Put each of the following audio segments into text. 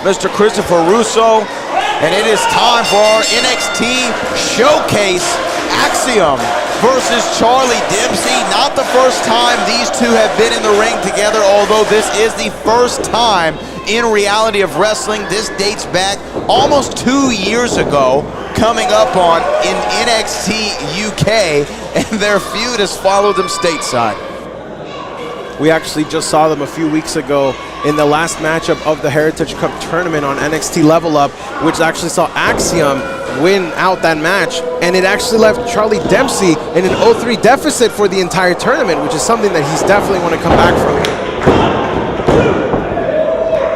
Mr. Christopher Russo. And it is time for our NXT Showcase. Axiom versus Charlie Dempsey. Not the first time these two have been in the ring together, although this is the first time in Reality of Wrestling. This dates back almost 2 years ago, coming up on in NXT UK, and their feud has followed them stateside. We actually just saw them a few weeks ago in the last matchup of the Heritage Cup tournament on NXT Level Up, which actually saw Axiom win out that match, and it actually left Charlie Dempsey in an 0-3 deficit for the entire tournament, which is something that he's definitely want to come back from.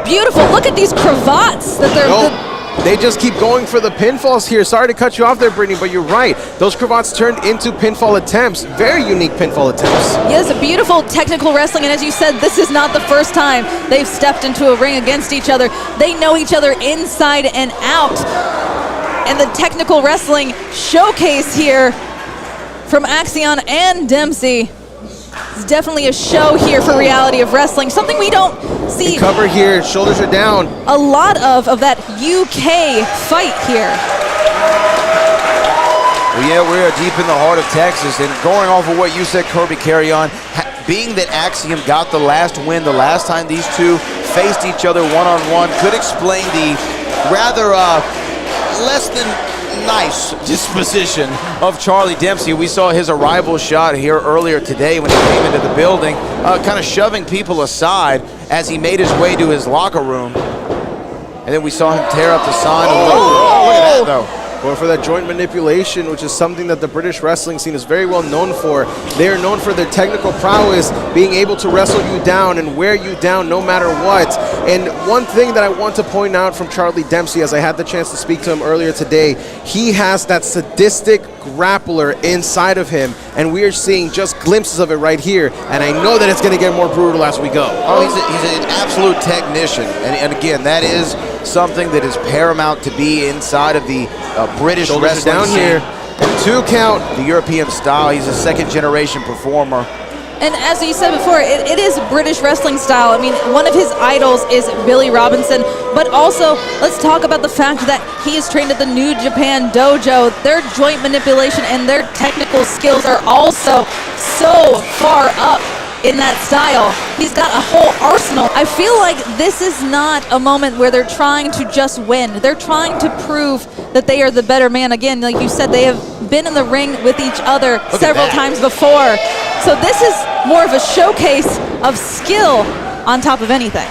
Beautiful. Look at these cravats that they're... They just keep going for the pinfalls here. Sorry to cut you off there, Brittany, but you're right. Those cravats turned into pinfall attempts. Very unique pinfall attempts. Yes, a beautiful technical wrestling, and as you said, this is not the first time they've stepped into a ring against each other. They know each other inside and out. And the technical wrestling showcase here from Axion and Dempsey is definitely a show here for Reality of Wrestling. Something we don't see. Cover here, shoulders are down. A lot of that UK fight here. Well, yeah, we are deep in the heart of Texas, and going off of what you said, Kirby, carry on. Being that Axiom got the last win the last time these two faced each other one-on-one could explain the rather less than nice disposition of Charlie Dempsey. We saw his arrival shot here earlier today when he came into the building, kind of shoving people aside as he made his way to his locker room. And then we saw him tear up the sign. Oh, look at that, though. Going for that joint manipulation, which is something that the British wrestling scene is very well known for. They are known for their technical prowess, being able to wrestle you down and wear you down no matter what. And one thing that I want to point out from Charlie Dempsey, as I had the chance to speak to him earlier today, he has that sadistic grappler inside of him, and we are seeing just glimpses of it right here, and I know that it's going to get more brutal as we go. Oh, he's an absolute technician, and again, that is something that is paramount to be inside of the British Shoulders wrestling down scene. here, and 2 count. The European style. He's a second-generation performer. And as you said before, it is British wrestling style. I mean, one of his idols is Billy Robinson, but also let's talk about the fact that he is trained at the New Japan Dojo. Their joint manipulation and their technical skills are also so far up in that style. He's got a whole arsenal. I feel like this is not a moment where they're trying to just win. They're trying to prove that they are the better man. Again, like you said, they have been in the ring with each other several times before. So this is more of a showcase of skill on top of anything.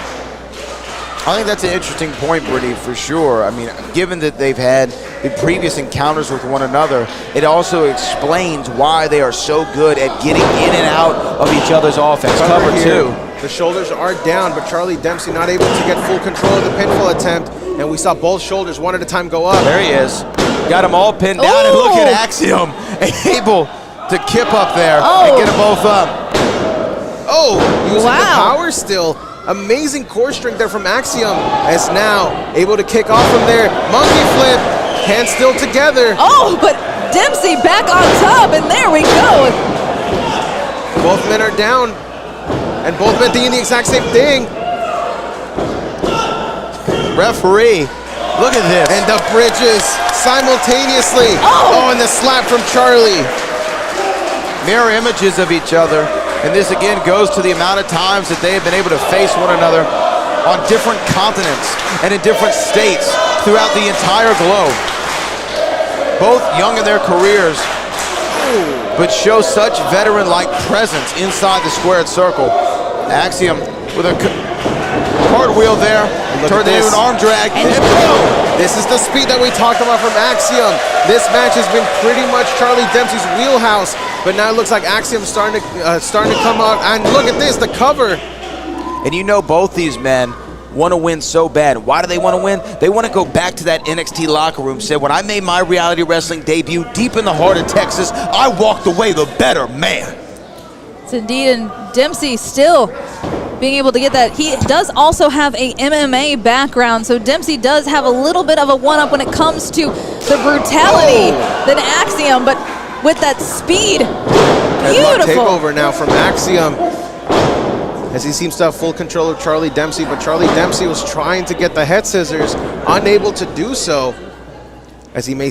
I think that's an interesting point, Brittany, for sure. I mean, given that they've had the previous encounters with one another, it also explains why they are so good at getting in and out of each other's offense. Cover two. The shoulders are down, but Charlie Dempsey not able to get full control of the pinfall attempt, and we saw both shoulders one at a time go up. There he is. Got them all pinned down, and look at Axiom able to kip up there and get them both up. Oh, using the power still. Amazing core strength there from Axiom, as now able to kick off from there. Monkey flip, hands still together. Oh, but Dempsey back on top, and there we go. Both men are down, and both men thinking the exact same thing. Referee, look at this. And the bridges simultaneously. Oh, and the slap from Charlie. Mirror images of each other. And this again goes to the amount of times that they have been able to face one another on different continents and in different states throughout the entire globe. Both young in their careers, but show such veteran-like presence inside the squared circle. Axiom with a cartwheel there, turned into an arm drag, and boom! This is the speed that we talked about from Axiom. This match has been pretty much Charlie Dempsey's wheelhouse, but now it looks like Axiom's starting to come out. And look at this, the cover. And you know both these men want to win so bad. Why do they want to win? They want to go back to that NXT locker room. Said, when I made my Reality Wrestling debut deep in the heart of Texas, I walked away the better man. It's indeed, and Dempsey still being able to get that. He does also have a MMA background, so Dempsey does have a little bit of a one-up when it comes to the brutality than Axiom, but with that speed, beautiful. Takeover now from Axiom. as he seems to have full control of Charlie Dempsey, but Charlie Dempsey was trying to get the head scissors, unable to do so, as he may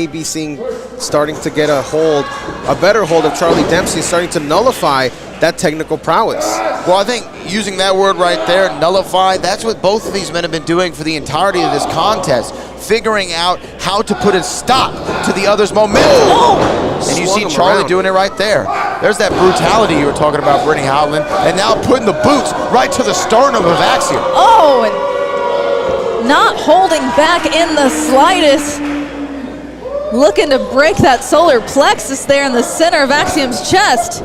be starting to get a better hold of Charlie Dempsey, starting to nullify that technical prowess. Well, I think using that word right there, nullify, that's what both of these men have been doing for the entirety of this contest, figuring out how to put a stop to the other's momentum. Oh! And you see Charlie doing it right there. There's that brutality you were talking about, Brittany Howland, and now putting the boots right to the sternum of Axiom. Oh, and not holding back in the slightest. Looking to break that solar plexus there in the center of Axiom's chest.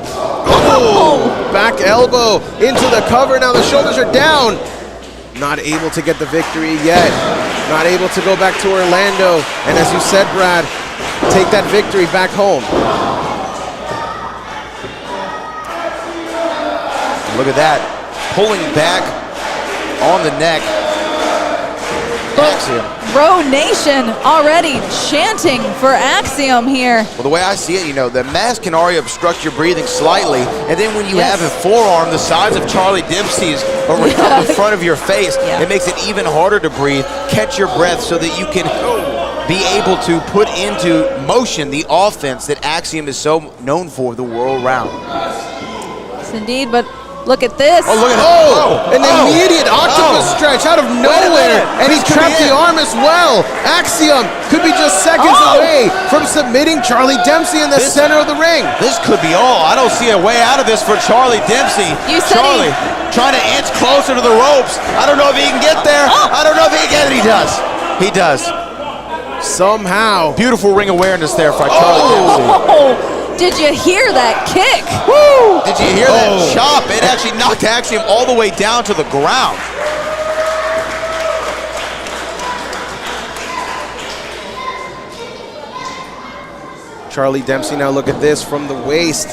Oh, back elbow into the cover. Now the shoulders are down. Not able to get the victory yet. Not able to go back to Orlando. And as you said, Brad, take that victory back home. Look at that. Pulling back on the neck. Axiom. Bro Nation already chanting for Axiom here. Well, the way I see it, you know, the mask can already obstruct your breathing slightly, and then when you have a forearm the size of Charlie Dempsey's around the front of your face, it makes it even harder to breathe, catch your breath so that you can be able to put into motion the offense that Axiom is so known for the world round. Yes, indeed, but look at this. Oh, look at that. An immediate octopus stretch out of nowhere, and he trapped the arm as well. Axiom could be just seconds away from submitting Charlie Dempsey in the center of the ring. This could be all. I don't see a way out of this for Charlie Dempsey. You said Charlie trying to inch closer to the ropes. I don't know if he can get there. I don't know if he can. He does. He does. Somehow. Beautiful ring awareness there for Charlie Dempsey. Oh, did you hear that kick? Woo! Did you hear that chop? It actually knocked Axiom all the way down to the ground. Charlie Dempsey, now look at this from the waist.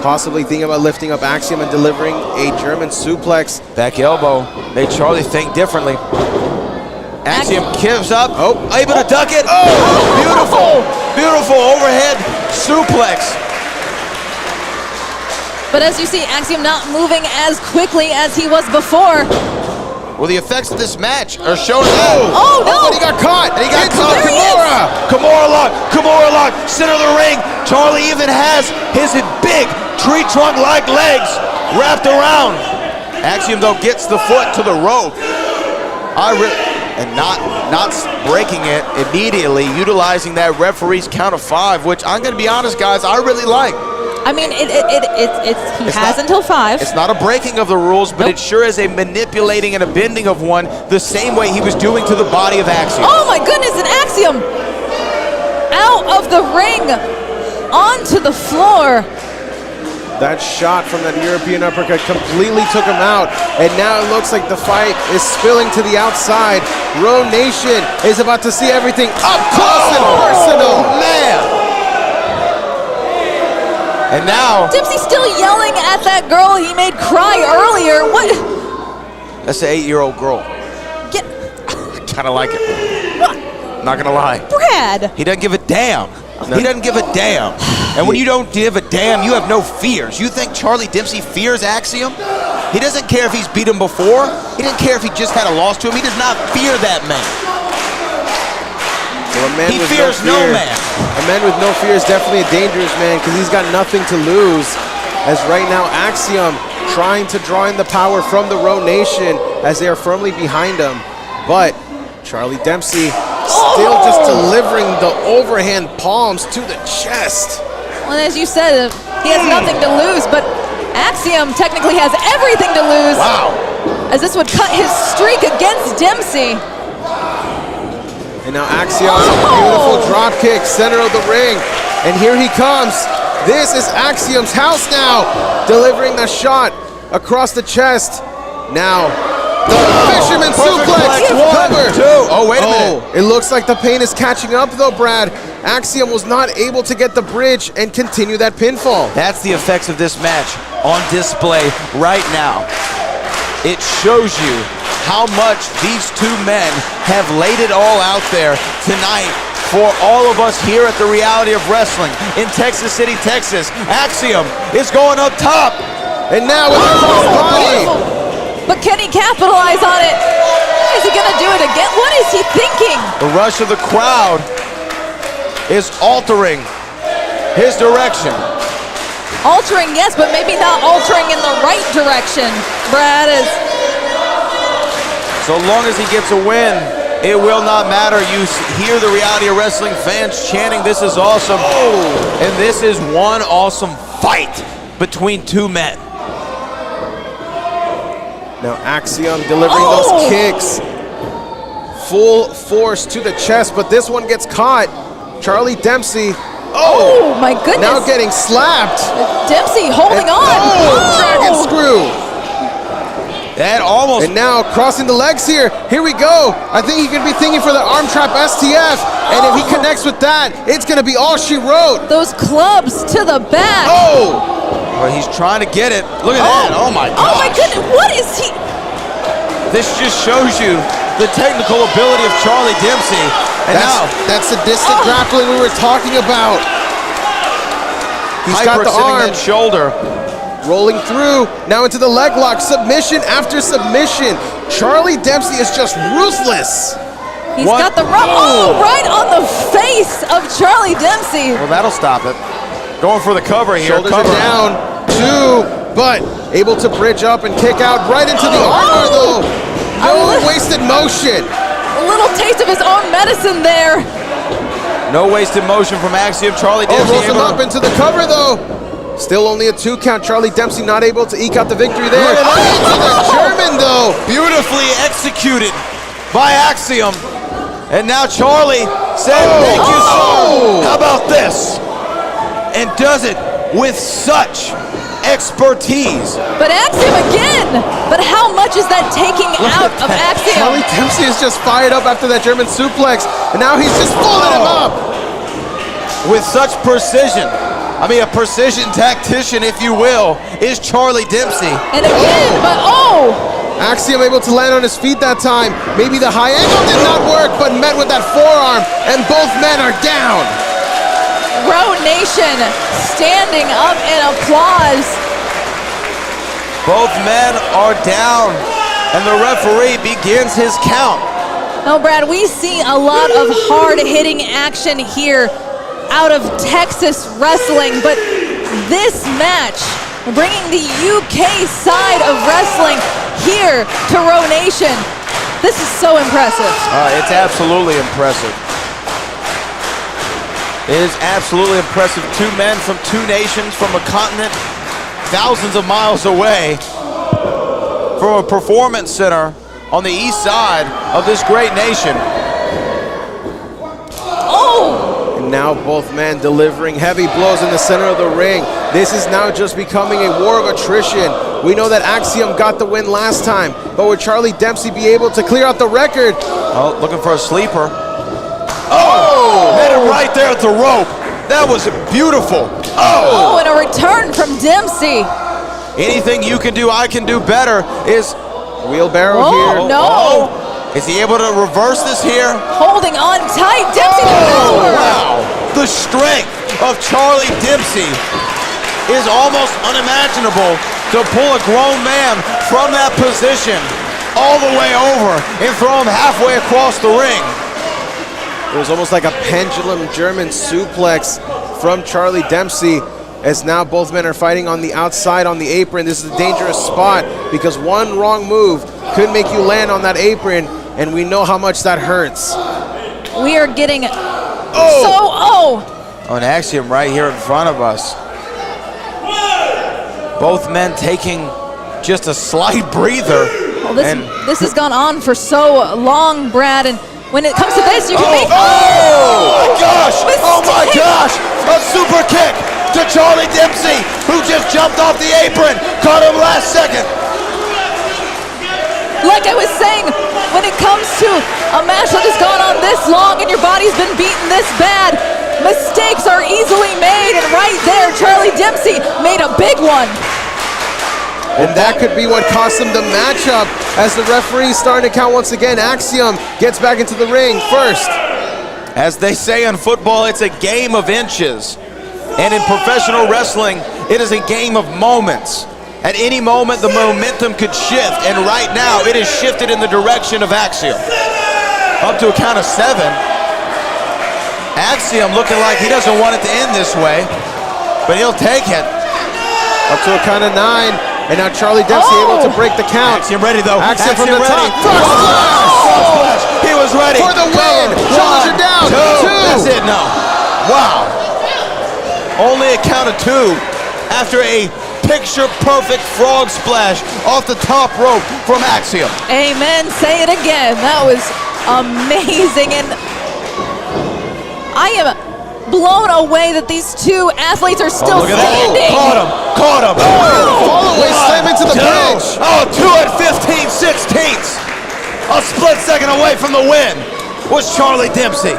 Possibly thinking about lifting up Axiom and delivering a German suplex. Back elbow. Made Charlie think differently. Axiom gives up. Able to duck it. Beautiful. Beautiful overhead suplex. But as you see, Axiom not moving as quickly as he was before. Well, the effects of this match are showing that. Oh, no. And he got caught. And he got Into caught. the Kimura. Kimura lock, center of the ring. Charlie even has his big tree trunk-like legs wrapped around. Axiom, though, gets the foot to the rope. And not breaking it immediately, utilizing that referee's count of 5, which I'm going to be honest, guys, I really like. I mean, he has until 5. It's not a breaking of the rules, but it sure is a manipulating and a bending of one the same way he was doing to the body of Axiom. Oh my goodness, and Axiom out of the ring, onto the floor. That shot from that European uppercut completely took him out, and now it looks like the fight is spilling to the outside. Row Nation is about to see everything up close and personal. Man! And now Dempsey still yelling at that girl he made cry earlier. What? That's an 8-year-old girl. Get Kind of like it. what? Not gonna lie. Brad. He doesn't give a damn. He doesn't give a damn. And when you don't give a damn, you have no fears. You think Charlie Dempsey fears Axiom? He doesn't care if he's beat him before. He doesn't care if he just had a loss to him. He does not fear that man. Well, He fears no man. A man with no fear is definitely a dangerous man because he's got nothing to lose. As right now, Axiom trying to draw in the power from the Row Nation as they are firmly behind him. But Charlie Dempsey still just delivering the overhand palms to the chest. Well, as you said, he has nothing to lose, but Axiom technically has everything to lose. Wow. As this would cut his streak against Dempsey. And now Axiom, beautiful drop kick, center of the ring. And here he comes. This is Axiom's house now. Delivering the shot across the chest. Now, the fisherman suplex. Cover. 2. Oh, wait a minute. It looks like the pain is catching up though, Brad. Axiom was not able to get the bridge and continue that pinfall. That's the effects of this match on display right now. It shows you how much these two men have laid it all out there tonight for all of us here at the Reality of Wrestling in Texas City, Texas. Axiom is going up top. And now with the crossbody. But can he capitalize on it? Is he gonna do it again? What is he thinking? The rush of the crowd is altering his direction. Altering, yes, but maybe not altering in the right direction. Brad is. So long as he gets a win, it will not matter. You hear the Reality of Wrestling fans chanting, "This is awesome." And this is one awesome fight between two men. Now Axiom delivering those kicks. Full force to the chest, but this one gets caught. Charlie Dempsey. Oh my goodness. Now getting slapped. Dempsey holding on. Dragon screw. That almost. And now crossing the legs here. Here we go. I think he could be thinking for the arm trap STF. And if he connects with that, it's going to be all she wrote. Those clubs to the back. Well, he's trying to get it. Look at that. Oh my God. Oh my goodness. What is he? This just shows you the technical ability of Charlie Dempsey. And that's sadistic grappling we were talking about. He's got the arm. That shoulder. Rolling through, now into the leg lock, submission after submission. Charlie Dempsey is just ruthless. He's got the right on the face of Charlie Dempsey. Well, that'll stop it. Going for the cover here. Shoulders are down, two, but able to bridge up and kick out right into the armbar though. No wasted motion. A little taste of his own medicine there. No wasted motion from Axiom. Charlie Dempsey rolls him up into the cover though. Still only a 2 count. Charlie Dempsey not able to eke out the victory there. Into the German though. Beautifully executed by Axiom. And now Charlie said, "Thank you, sir. How about this?" And does it with such expertise. But Axiom again. But how much is that taking out of Axiom? Charlie Dempsey is just fired up after that German suplex. And now he's just folding him up. With such precision. I mean, a precision tactician, if you will, is Charlie Dempsey. And again, but Axiom able to land on his feet that time. Maybe the high angle did not work, but met with that forearm, and both men are down. Row Nation standing up in applause. Both men are down, and the referee begins his count. Oh, Brad, we see a lot of hard-hitting action here out of Texas wrestling, but this match, bringing the UK side of wrestling here to Row Nation, this is so impressive. It's absolutely impressive. It is absolutely impressive. Two men from two nations, from a continent thousands of miles away, from a performance center on the east side of this great nation. And now both men delivering heavy blows in the center of the ring. This is now just becoming a war of attrition. We know that Axiom got the win last time, but would Charlie Dempsey be able to clear out the record? Oh, looking for a sleeper. Met him right there at the rope. That was beautiful. And a return from Dempsey. Anything you can do, I can do better is wheelbarrow here. No. Is he able to reverse this here? Holding on tight, Dempsey the power. Wow, the strength of Charlie Dempsey is almost unimaginable to pull a grown man from that position all the way over and throw him halfway across the ring. It was almost like a pendulum German suplex from Charlie Dempsey, as now both men are fighting on the outside on the apron. This is a dangerous spot because one wrong move could make you land on that apron, and we know how much that hurts. We are getting An Axiom right here in front of us. Both men taking just a slight breather. Well, this has gone on for so long, Brad, and when it comes to this, you can make... Oh my gosh! A super kick to Charlie Dempsey, who just jumped off the apron, caught him last second. Like I was saying, when it comes to a match that has gone on this long and your body's been beaten this bad, mistakes are easily made, and right there, Charlie Dempsey made a big one. And that could be what cost him the matchup, as the referee is starting to count once again. Axiom gets back into the ring first. As they say in football, it's a game of inches. And in professional wrestling, it is a game of moments. At any moment, the momentum could shift, and right now, it is shifted in the direction of Axiom. Up to a count of 7. Axiom looking like he doesn't want it to end this way, but he'll take it. Up to a count of 9, and now Charlie Dempsey able to break the count. Axiom ready though. Axiom from the top. Frog splash. He was ready. For the win. Shoulders are down. 2. That's it, no. Wow. Only a count of 2 after a picture-perfect frog splash off the top rope from Axiom. Amen. Say it again. That was amazing. And I am blown away that these two athletes are still standing. Caught him. Follow-away slam into the bridge. 2 at 15/16. A split second away from the win was Charlie Dempsey.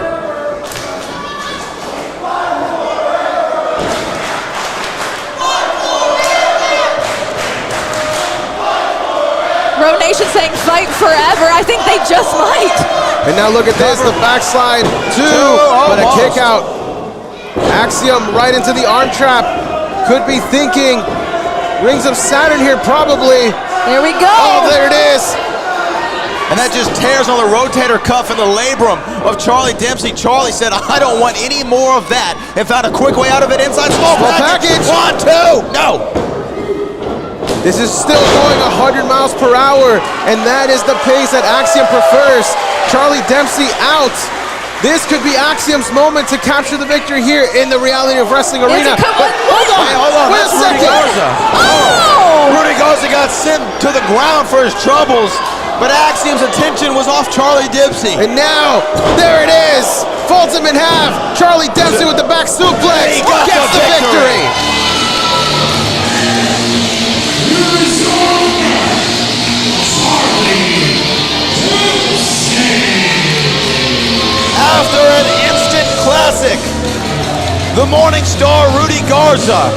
Row Nation saying fight forever. I think they just might. And now look at this, the backslide 2, but a kick out. Axiom right into the arm trap. Could be thinking Rings of Saturn here, probably. There we go. Oh, there it is. And that just tears on the rotator cuff and the labrum of Charlie Dempsey. Charlie said, I don't want any more of that, and found a quick way out of it inside small package. 1, 2, no. This is still going 100 miles per hour, and that is the pace that Axiom prefers. Charlie Dempsey out. This could be Axiom's moment to capture the victory here in the Reality of Wrestling arena. Hold on. Wait a That's Rudy second. Garza. Rudy Garza got sent to the ground for his troubles, but Axiom's attention was off Charlie Dempsey. And now, there it is. Folds him in half. Charlie Dempsey with the back suplex He got gets the the victory. After an instant classic, the Morning Star Rudy Garza